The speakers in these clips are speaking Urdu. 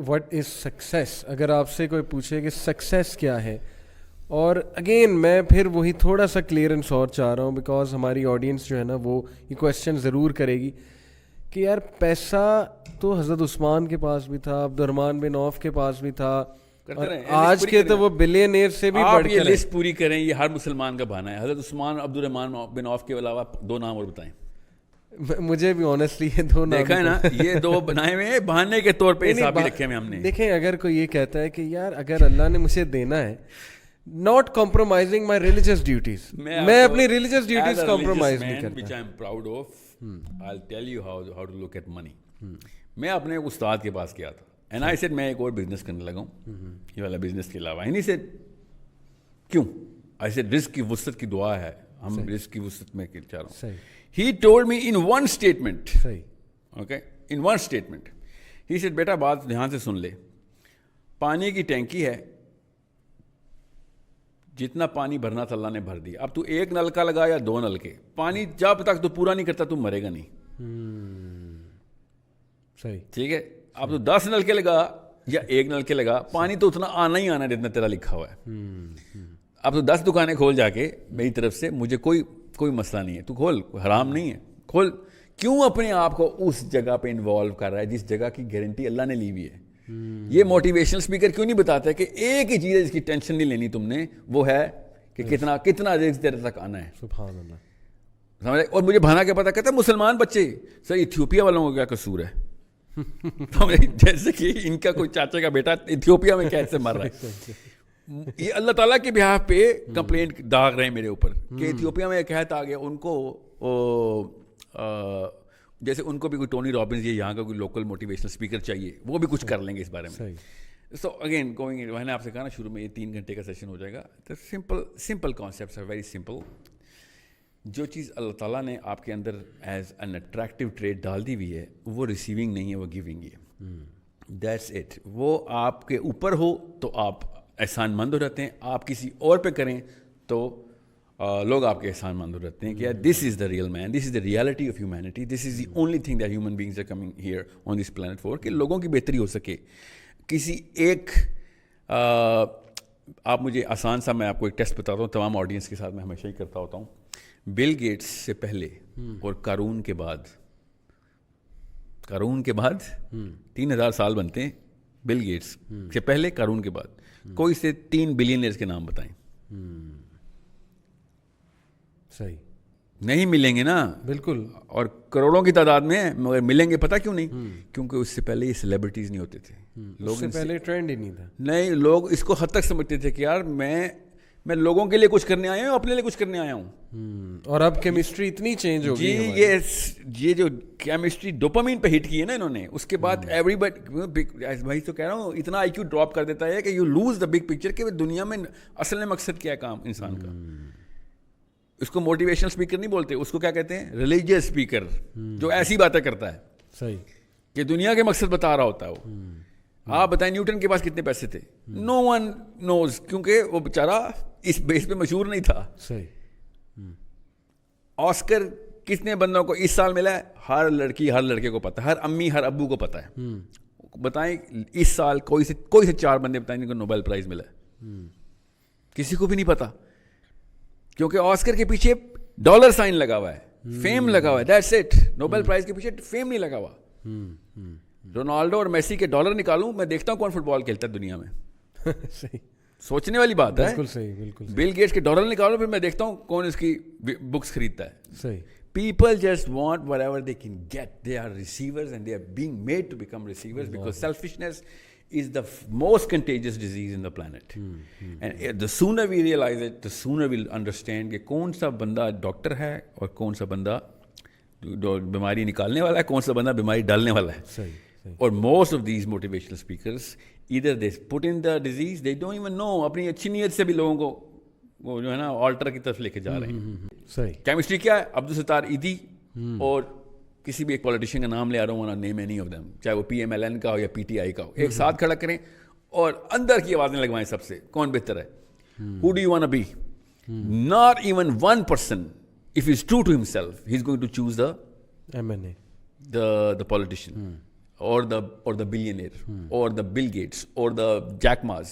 What is success? اگر آپ سے کوئی پوچھے کہ سکسیس کیا ہے، اور اگین میں پھر وہی تھوڑا سا کلیئرنس اور چاہ رہا ہوں، بیکاز ہماری آڈینس جو ہے نا وہ یہ کویشچن ضرور کرے گی کہ یار پیسہ تو حضرت عثمان کے پاس بھی تھا، عبد الرحمن بن عوف کے پاس بھی تھا، اور آج کے تو وہ بلینئر سے بھی بڑھ کے. آپ یہ لسٹ پوری کریں، یہ ہر مسلمان کا بہانہ ہے. حضرت عثمان، عبد الرحمن بن عوف کے علاوہ 2 نام اور بتائیں. مجھے بھی آنیسٹلی یہ 2 نام دیکھا ہے نا، یہ 2 بنائے ہوئے ہیں بہانے کے طور پہ، حساب بھی رکھے ہوئے ہم نے. دیکھیں اگر کوئی یہ کہتا ہے کہ یار اگر اللہ نے مجھے دینا ہے، not compromising my religious duties, میں اپنی religious duties compromise نہیں کرتا. which I am proud of, I'll tell you how to look at money. میں اپنے استاد کے پاس گیا تھا and I said میں ایک اور بزنس کرنے لگا ہوں یہ والا بزنس کے علاوہ. and he said کیوں؟ I said رزق کی وسعت کی دعا ہے، ہم رزق کی وسعت میں چاہ رہا ہوں. He told me in one statement, okay, in one statement, he said بیٹا بات دھیان سے سن لے، پانی کی ٹینکی ہے، جتنا پانی بھرنا تھا اللہ نے بھر دیا. اب تو 1 نلکا لگا یا 2 نلکے، پانی جب تک تو پورا نہیں کرتا تو مرے گا نہیں. صحیح، ٹھیک ہے. اب تو 10 نلکے لگا یا 1 نلکے لگا، پانی تو اتنا آنا ہی آنا جتنا تیرا لکھا ہوا ہے. اب تو 10 دکانیں کھول جا کے میری طرف سے، مجھے کوئی مسئلہ نہیں ہے، تو کھول، حرام نہیں ہے، کھول. کیوں اپنے آپ کو اس جگہ پہ انوالو کر رہا ہے جس جگہ کی گارنٹی اللہ نے لی ہوئی ہے؟ یہ موٹیویشنل اسپیکر کیوں نہیں بتاتا ہے کہ ایک ہی چیز ہے جس کی ٹینشن نہیں لینی تم نے، وہ ہے کہ کتنا رزق تیرے تک آنا ہے. سبحان اللہ. سمجھ. اور مجھے بھانا کیا پتا، کہتا ہے مسلمان بچے سر ایتھیوپیا والوں کا کیا قصور ہے؟ جیسے کہ ان کا کوئی چاچے کا بیٹا ایتھیوپیا میں کیسے مر رہا ہے. یہ اللہ تعالیٰ کے بہاف پہ کمپلینٹ داغ رہے ہیں میرے اوپر کہ ایتھیوپیا میں ایک قحط آ گیا، ان کو جیسے ان کو بھی کوئی ٹونی رابنز یا یہاں کا کوئی لوکل موٹیویشنل اسپیکر چاہیے، وہ بھی کچھ کر لیں گے اس بارے میں. سو اگین گوئنگ، میں نے آپ سے کہا نا شروع میں یہ 3 گھنٹے کا سیشن ہو جائے گا. Simple concepts are very simple. جو چیز اللہ تعالیٰ نے آپ کے اندر ایز این اٹریکٹیو ٹریٹ ڈال دی ہوئی ہے، وہ ریسیونگ نہیں ہے، وہ گیونگ ہے. That's it. وہ آپ کے اوپر ہو تو آپ احسان مند ہو جاتے ہیں، آپ کسی اور پہ کریں تو لوگ آپ کے احسان مند ہو جاتے ہیں کہ this is the real man, this is the reality of humanity, this is the only thing that human beings are coming here on this planet for, کہ لوگوں کی بہتری ہو سکے. کسی ایک آپ مجھے آسان سا، میں آپ کو ایک ٹیسٹ بتاتا ہوں، تمام آڈینس کے ساتھ میں ہمیشہ ہی کرتا ہوتا ہوں. بل گیٹس سے پہلے اور قارون کے بعد 3000 سال بنتے ہیں. بل گیٹس سے پہلے، قارون کے بعد کوئی سے 3 بلینئرز کے نام بتائیں. صحیح نہیں ملیں گے نا، بالکل، اور کروڑوں کی تعداد میں ہیں، مگر ملیں گے. پتہ کیوں نہیں؟ کیونکہ اس سے پہلے یہ سیلیبریٹیز نہیں ہوتے تھے. لوگ سے پہلے ٹرینڈ ہی نہیں تھا. نہیں، لوگ اس کو حد تک سمجھتے تھے کہ یار میں لوگوں کے لیے کچھ کرنے آیا ہوں، اپنے لیے کچھ کرنے آیا ہوں. اور اب کیمسٹری اتنی چینج ہو گئی جی. یہ جو کیمسٹری ڈوپامین پہ ہٹ کی ہے نا انہوں نے، اس کے بعد ایوری بڈی، بھائی تو کہہ رہا ہوں، اتنا آئی کیو ڈراپ کر دیتا ہے کہ you lose the big picture کہ دنیا میں اصل میں مقصد کیا ہے کام انسان کا. اس کو موٹیویشنل اسپیکر نہیں بولتے، اس کو کیا کہتے ہیں؟ ریلیجیس اسپیکر، جو ایسی باتیں کرتا ہے. صحیح، کہ دنیا کے مقصد بتا رہا ہوتا ہے وہ. آپ بتائیں نیوٹن کے پاس کتنے پیسے تھے؟ نو ون نوز، کیونکہ وہ بیچارہ اس بیس پہ مشہور نہیں تھا. صحیح. آسکر کتنے بندوں کو اس سال ملا ہے؟ ہر لڑکی ہر لڑکے کو پتہ ہے، ہر امی ہر ابو کو پتہ ہے. بتائیں اس سال کوئی سے 4 بندے بتائیں جن کو نوبل پرائز ملا ہے؟ کسی کو بھی نہیں پتا، کیونکہ آسکر کے پیچھے ڈالر سائن لگا ہوا ہے، فیم لگا ہوا ہے. That's it. نوبل پرائز کے پیچھے فیم نہیں لگا ہوا. رونالڈو اور میسی کے ڈالر نکالوں، میں دیکھتا ہوں کون فٹ بال کھیلتا ہے دنیا میں. صحیح، سوچنے والی بات ہے. بالکل صحیح، بالکل. بل گیٹس کے ڈالر نکالو، پھر میں دیکھتا ہوں کون اس کی بکس خریدتا ہے. صحیح. People just want whatever they can get. They are receivers and they are being made to become receivers because selfishness is the most contagious disease in the planet. And the sooner we realize it, the sooner we'll understand کہ کون سا بندہ ڈاکٹر ہے اور کون سا بندہ بیماری نکالنے والا ہے، کون سا بندہ بیماری ڈالنے والا ہے. صحیح. اور most of these motivational speakers either they put in the disease, they don't even know. اپنی اچھی نیت سے بھی لوگوں کو وہ جو ہے نا آلٹر کی طرف لے کے جا رہے ہیں. صحیح. کیمسٹری کیا ہے؟ عبدالستار ایدھی اور کسی بھی ایک پولیٹیشین کا نام لے آ رہا ہوں، نیم اینی آف دیم، چاہے وہ PMLN کا ہو یا PTI کا ہو، ایک ساتھ کھڑا کریں اور اندر کی آوازیں لگوائیں سب سے، کون بہتر ہے. Who do you want to be? Not even one person, if he's true to himself, he's going to choose the MNA, the politician. or the billionaire or the Bill Gates or the Jack Ma's,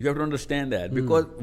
You have to understand that, because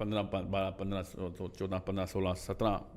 15, 14, 15, 16, 17,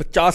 50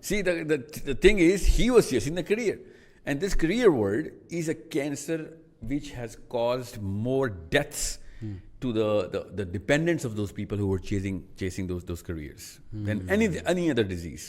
See, the thing is, he was chasing the career, and this career world is a cancer which has caused more deaths to the dependents of those people who were chasing those careers than any other disease.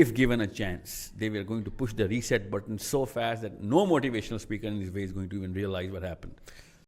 if given a chance, they were going to push the reset button so fast that no motivational speaker in this way is going to even realize what happened.